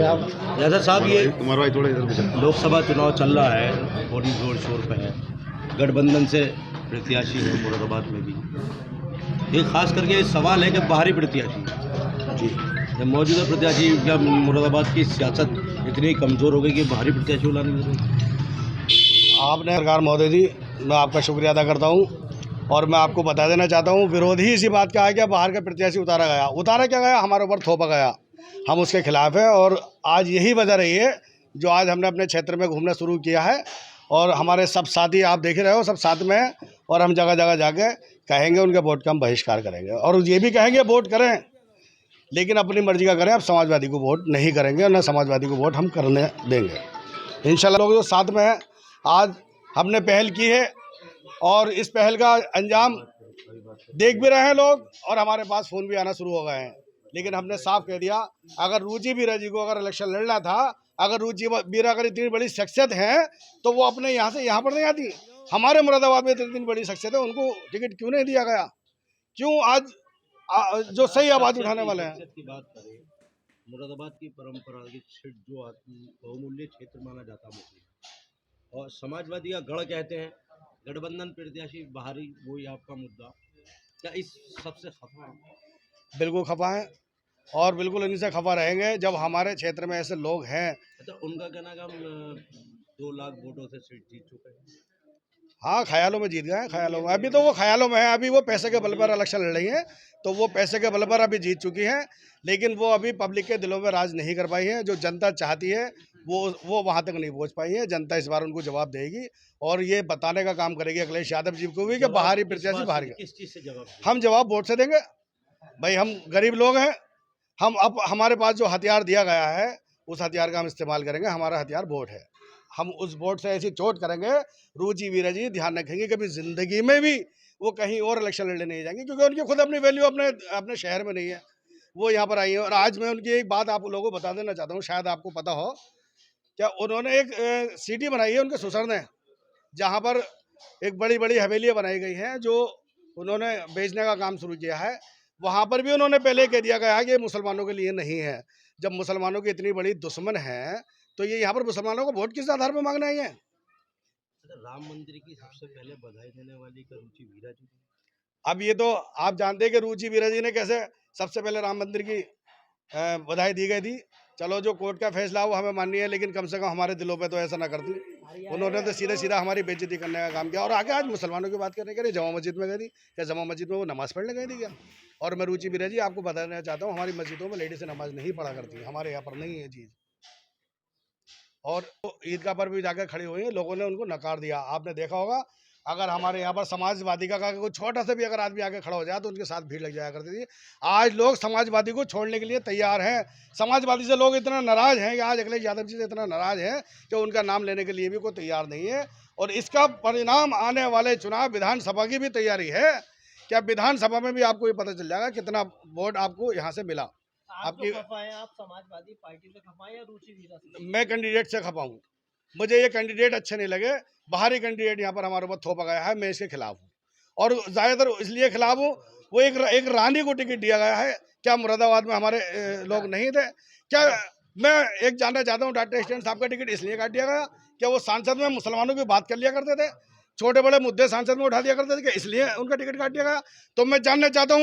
आप। जैसा साहब ये तुम्हारा भाई थोड़ा इधर भी लोकसभा चुनाव चल रहा है, बड़ी जोर शोर पे है। गठबंधन से प्रत्याशी है मुरादाबाद में भी। ये खास करके सवाल है कि बाहरी प्रत्याशी जी, जब मौजूदा प्रत्याशी या मुरादाबाद की सियासत इतनी कमज़ोर हो गई कि बाहरी प्रत्याशी को लाने की जरूरत। आपने सरकार महोदय जी, मैं आपका शुक्रिया अदा करता हूँ। और मैं आपको बता देना चाहता हूँ, विरोधी इसी बात का है कि बाहर का प्रत्याशी उतारा क्या गया, हमारे ऊपर थोपा गया। हम उसके खिलाफ हैं और आज यही वजह रही है जो आज हमने अपने क्षेत्र में घूमना शुरू किया है। और हमारे सब साथी आप देख रहे हो, सब साथ में हैं और हम जगह जगह जाके कहेंगे उनके वोट का हम बहिष्कार करेंगे। और ये भी कहेंगे वोट करें, लेकिन अपनी मर्जी का करें। अब समाजवादी को वोट नहीं करेंगे और न समाजवादी को वोट हम करने देंगे इंशाल्लाह। लोग जो साथ में हैं, आज हमने पहल की है और इस पहल का अंजाम देख भी रहे हैं लोग और हमारे पास फ़ोन भी आना शुरू हो गए हैं। लेकिन हमने साफ कह दिया, अगर रुचि वीरा जी को अगर इलेक्शन लड़ना था, अगर रुचि वीरा अगर इतनी बड़ी शख्सियत है तो वो अपने यहाँ से यहाँ पर नहीं आती। हमारे मुरादाबाद में इतनी बड़ी शख्सियत है, उनको टिकट क्यों नहीं दिया गया? क्यों आज जो सही आवाज़ उठाने वाले हैं। की बात करें, मुरादाबाद की परंपरागत सीट जो बहुमूल्य क्षेत्र माना जाता है और समाजवादी का गढ़ कहते हैं, गठबंधन प्रत्याशी बाहरी, वही आपका मुद्दा। क्या इस सबसे खफा है? बिल्कुल खफा हैं और बिल्कुल इन्हीं से खफा रहेंगे जब हमारे क्षेत्र में ऐसे लोग हैं। अच्छा, उनका कहना है कि हम 2 लाख वोटों से सीट जीत चुके हैं। हाँ, ख्यालों में जीत गए हैं, ख्यालों में। अभी तो वो ख्यालों में है, अभी वो पैसे के बल पर इलेक्शन लड़ रही हैं, तो वो पैसे के बल पर अभी जीत चुकी हैं। लेकिन वो अभी पब्लिक के दिलों में राज नहीं कर पाई है। जो जनता चाहती है वो वहाँ तक नहीं पहुँच पाई है। जनता इस बार उनको जवाब देगी और ये बताने का काम करेगी अखिलेश यादव जी को भी कि बाहरी प्रत्याशी बाहर किस चीज़ से जवाब? हम जवाब वोट से देंगे। भाई हम गरीब लोग हैं, हम अब हमारे पास जो हथियार दिया गया है उस हथियार का हम इस्तेमाल करेंगे। हमारा हथियार वोट है। हम उस वोट से ऐसी चोट करेंगे, रुचि वीरा जी ध्यान रखेंगे कभी ज़िंदगी में भी वो कहीं और इलेक्शन लड़ने नहीं जाएंगे, क्योंकि उनकी खुद अपनी वैल्यू अपने शहर में नहीं है। वो यहाँ पर आई हैं और आज मैं उनकी एक बात आप लोगों को बता देना चाहता हूँ, शायद आपको पता हो। क्या उन्होंने एक सिटी बनाई है उनके ससुर ने, जहाँ पर एक बड़ी बड़ी हवेलियाँ बनाई गई हैं जो उन्होंने बेचने का काम शुरू किया है। वहाँ पर भी उन्होंने पहले कह दिया गया है कि ये मुसलमानों के लिए नहीं है। जब मुसलमानों की इतनी बड़ी दुश्मन है तो ये यहाँ पर मुसलमानों को वोट किस आधार पर मांगने आई है? राम मंदिर की सबसे पहले बधाई देने वाली का रुचि वीरा जी। अब ये तो आप जानते हैं कि रुचि वीरा जी ने कैसे सबसे पहले राम मंदिर की बधाई दी गई थी। चलो, जो कोर्ट का फैसला वो हमें माननी है, लेकिन कम से कम हमारे दिलों पे तो ऐसा ना करती। उन्होंने तो सीधा सीधा हमारी बेइज्जती करने का काम किया। और आगे आज मुसलमानों की बात करने के लिए जमा मस्जिद में गई थी, क्या जमा मस्जिद में वो नमाज़ पढ़ने गई थी क्या? और मैं रुचि वीरा जी आपको बताना चाहता हूँ, हमारी मस्जिदों में लेडीज़ नमाज नहीं पढ़ा करती, हमारे यहाँ पर नहीं है चीज़। और ईदगाह पर भी जाकर खड़ी हुई हैं, लोगों ने उनको नकार दिया। आपने देखा होगा, अगर हमारे यहाँ पर समाजवादी का कोई छोटा सा भी अगर आदमी आके खड़ा हो जाए तो उनके साथ भीड़ लग जाया करती थी। आज लोग समाजवादी को छोड़ने के लिए तैयार हैं। समाजवादी से लोग इतना नाराज़ हैं कि आज अखिलेश यादव जी से इतना नाराज़ हैं कि उनका नाम लेने के लिए भी कोई तैयार नहीं है। और इसका परिणाम आने वाले चुनाव विधानसभा की भी तैयारी है। क्या विधानसभा में भी आपको ये पता चल जाएगा कितना वोट आपको यहाँ से मिला। आपकी आप समाजवादी पार्टी से खफा या रुचि वीरा से? मैं कैंडिडेट से खपा हूँ। मुझे ये कैंडिडेट अच्छे नहीं लगे। बाहरी कैंडिडेट यहाँ पर हमारे ऊपर थोपा गया है, मैं इसके खिलाफ हूँ। और ज़्यादातर इसलिए खिलाफ हूँ, वो एक रानी को टिकट दिया गया है। क्या मुरादाबाद में हमारे लोग नहीं थे क्या? मैं एक जानना चाहता हूँ, डॉक्टर स्टैन साहब का टिकट इसलिए काट दिया गया क्या वो सांसद में मुसलमानों की बात कर लिया करते थे, छोटे बड़े मुद्दे सांसद में उठा दिया करते थे, क्या इसलिए उनका टिकट काट दिया गया? तो मैं जानना चाहता हूँ